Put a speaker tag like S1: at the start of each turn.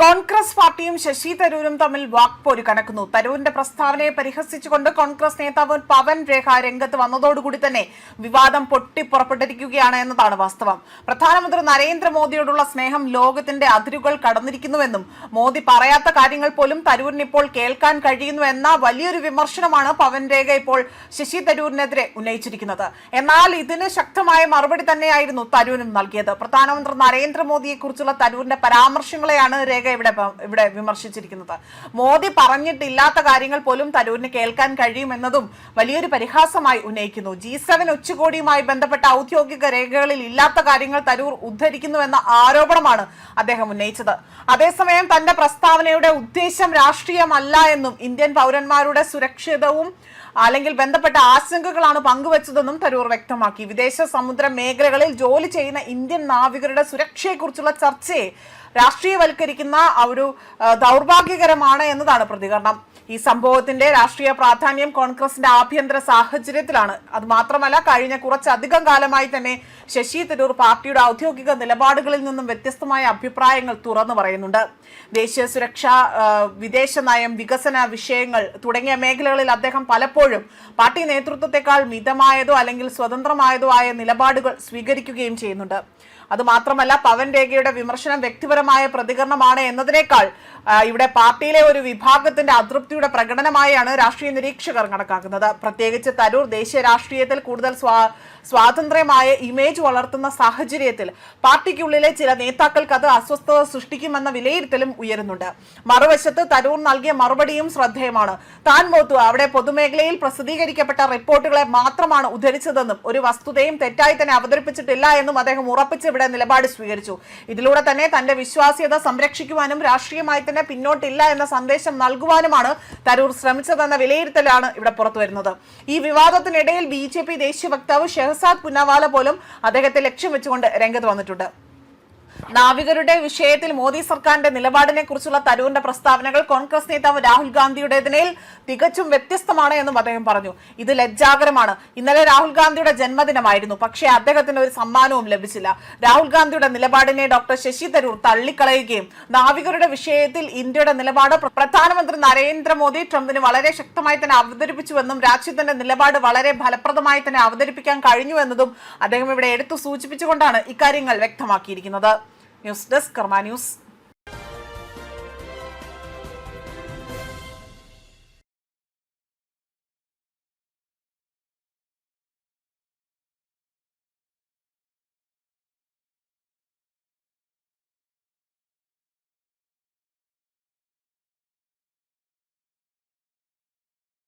S1: കോൺഗ്രസ് പാർട്ടിയും ശശി തരൂരും തമ്മിൽ വാക്പോര് കനക്കുന്നു. തരൂരിന്റെ പ്രസ്താവനയെ പരിഹസിച്ചുകൊണ്ട് കോൺഗ്രസ് നേതാവ് പവൻ രേഖ രംഗത്ത് വന്നതോടുകൂടി തന്നെ വിവാദം പൊട്ടിപ്പുറപ്പെട്ടിരിക്കുകയാണ് എന്നതാണ് വാസ്തവം. പ്രധാനമന്ത്രി നരേന്ദ്രമോദിയോടുള്ള സ്നേഹം ലോകത്തിന്റെ അതിരുകൾ കടന്നിരിക്കുന്നുവെന്നും മോദി പറയാത്ത കാര്യങ്ങൾ പോലും തരൂരിന് ഇപ്പോൾ കേൾക്കാൻ കഴിയുന്നു എന്ന വലിയൊരു വിമർശനമാണ് പവൻ രേഖ ഇപ്പോൾ ശശി തരൂരിനെതിരെ ഉന്നയിച്ചിരിക്കുന്നത്. എന്നാൽ ഇതിന് ശക്തമായ മറുപടി തന്നെയായിരുന്നു തരൂരും നൽകിയത്. പ്രധാനമന്ത്രി നരേന്ദ്രമോദിയെ കുറിച്ചുള്ള തരൂരിന്റെ പരാമർശങ്ങളെയാണ് രേഖ ഇവിടെ വിമർശിച്ചിരിക്കുന്നത്. മോദി പറഞ്ഞിട്ടില്ലാത്ത കാര്യങ്ങൾ പോലും തരൂരിന് കേൾക്കാൻ കഴിയുമെന്നതും വലിയൊരു പരിഹാസമായി ഉന്നയിക്കുന്നു. G7 ഉച്ചകോടിയുമായി ബന്ധപ്പെട്ട ഔദ്യോഗിക രേഖകളിൽ ഇല്ലാത്ത കാര്യങ്ങൾ തരൂർ ഉദ്ധരിക്കുന്നുവെന്ന ആരോപണമാണ് അദ്ദേഹം ഉന്നയിച്ചത്. അതേസമയം തന്റെ പ്രസ്താവനയുടെ ഉദ്ദേശം രാഷ്ട്രീയമല്ല എന്നും ഇന്ത്യൻ പൗരന്മാരുടെ സുരക്ഷിതവും അല്ലെങ്കിൽ ബന്ധപ്പെട്ട ആശങ്കകളാണ് പങ്കുവച്ചതെന്നും തരൂർ വ്യക്തമാക്കി. വിദേശ സമുദ്ര മേഖലകളിൽ ജോലി ചെയ്യുന്ന ഇന്ത്യൻ നാവികരുടെ സുരക്ഷയെക്കുറിച്ചുള്ള ചർച്ചയെ രാഷ്ട്രീയവൽക്കരിക്കുന്ന ഒരു ദൗർഭാഗ്യകരമാണ് എന്നതാണ് പ്രതികരണം. ഈ സംഭവത്തിന്റെ രാഷ്ട്രീയ പ്രാധാന്യം കോൺഗ്രസിന്റെ ആഭ്യന്തര സാഹചര്യത്തിലാണ്. അത് മാത്രമല്ല, കഴിഞ്ഞ കുറച്ചധികം കാലമായി തന്നെ ശശി തരൂർ പാർട്ടിയുടെ ഔദ്യോഗിക നിലപാടുകളിൽ നിന്നും വ്യത്യസ്തമായ അഭിപ്രായങ്ങൾ തുറന്നു പറയുന്നുണ്ട്. ദേശീയ സുരക്ഷ, വിദേശ നയം, വികസന വിഷയങ്ങൾ തുടങ്ങിയ മേഖലകളിൽ അദ്ദേഹം പലപ്പോഴും പാർട്ടി നേതൃത്വത്തെക്കാൾ മിതമായതോ അല്ലെങ്കിൽ സ്വതന്ത്രമായതോ ആയ നിലപാടുകൾ സ്വീകരിക്കുകയും ചെയ്യുന്നുണ്ട്. അതുമാത്രമല്ല, പവൻ രേഖയുടെ വിമർശനം വ്യക്തിപരമായ പ്രതികരണമാണ് എന്നതിനേക്കാൾ ഇവിടെ പാർട്ടിയിലെ ഒരു വിഭാഗത്തിന്റെ അതൃപ്തിയുടെ പ്രകടനമായാണ് രാഷ്ട്രീയ നിരീക്ഷകർ കണക്കാക്കുന്നത്. പ്രത്യേകിച്ച് തരൂർ ദേശീയ രാഷ്ട്രീയത്തിൽ കൂടുതൽ സ്വാതന്ത്ര്യമായ ഇമേജ് വളർത്തുന്ന സാഹചര്യത്തിൽ പാർട്ടിക്കുള്ളിലെ ചില നേതാക്കൾക്ക് അത് അസ്വസ്ഥത സൃഷ്ടിക്കുമെന്ന വിലയിരുത്തലും ഉയരുന്നുണ്ട്. മറുവശത്ത് തരൂർ നൽകിയ മറുപടിയും ശ്രദ്ധേയമാണ്. താൻ അവിടെ പൊതുമേഖലയിൽ പ്രസിദ്ധീകരിക്കപ്പെട്ട റിപ്പോർട്ടുകളെ മാത്രമാണ് ഉദ്ധരിച്ചതെന്നും ഒരു വസ്തുതയും തെറ്റായി തന്നെ അവതരിപ്പിച്ചിട്ടില്ല എന്നും അദ്ദേഹം ഉറപ്പിച്ച് ഇവിടെ നിലപാട് സ്വീകരിച്ചു. ഇതിലൂടെ തന്നെ തന്റെ വിശ്വാസ്യത സംരക്ഷിക്കുവാനും രാഷ്ട്രീയമായി തന്നെ പിന്നോട്ടില്ല എന്ന സന്ദേശം നൽകുവാനുമാണ് തരൂർ ശ്രമിച്ചതെന്ന വിലയിരുത്തലാണ് ഇവിടെ പുറത്തുവരുന്നത്. ഈ വിവാദത്തിനിടയിൽ BJP ദേശീയ വക്താവ് ഷെഹസാദ് പുന്നവാല പോലും അദ്ദേഹത്തെ ലക്ഷ്യം വെച്ചുകൊണ്ട് രംഗത്ത് വന്നിട്ടുണ്ട്. നാവികരുടെ വിഷയത്തിൽ മോദി സർക്കാരിന്റെ നിലപാടിനെ കുറിച്ചുള്ള തരൂരിന്റെ പ്രസ്താവനകൾ കോൺഗ്രസ് നേതാവ് രാഹുൽ ഗാന്ധിയുടേതിനേൽ തികച്ചും വ്യത്യസ്തമാണ് എന്നും അദ്ദേഹം പറഞ്ഞു. ഇത് ലജ്ജാകരമാണ്. ഇന്നലെ രാഹുൽ ഗാന്ധിയുടെ ജന്മദിനമായിരുന്നു, പക്ഷേ അദ്ദേഹത്തിന് ഒരു സമ്മാനവും ലഭിച്ചില്ല. രാഹുൽ ഗാന്ധിയുടെ നിലപാടിനെ ഡോക്ടർ ശശി തരൂർ തള്ളിക്കളയുകയും നാവികരുടെ വിഷയത്തിൽ ഇന്ത്യയുടെ നിലപാട് പ്രധാനമന്ത്രി നരേന്ദ്രമോദി ട്രംപിന് വളരെ ശക്തമായി തന്നെ അവതരിപ്പിച്ചുവെന്നും രാജ്യത്തിന്റെ നിലപാട് വളരെ ഫലപ്രദമായി തന്നെ അവതരിപ്പിക്കാൻ കഴിഞ്ഞുവെന്നതും അദ്ദേഹം ഇവിടെ എടുത്തു സൂചിപ്പിച്ചുകൊണ്ടാണ് ഇക്കാര്യങ്ങൾ വ്യക്തമാക്കിയിരിക്കുന്നത്. ന്യൂസ് ഡെസ്ക് കർമ്മ ന്യൂസ്.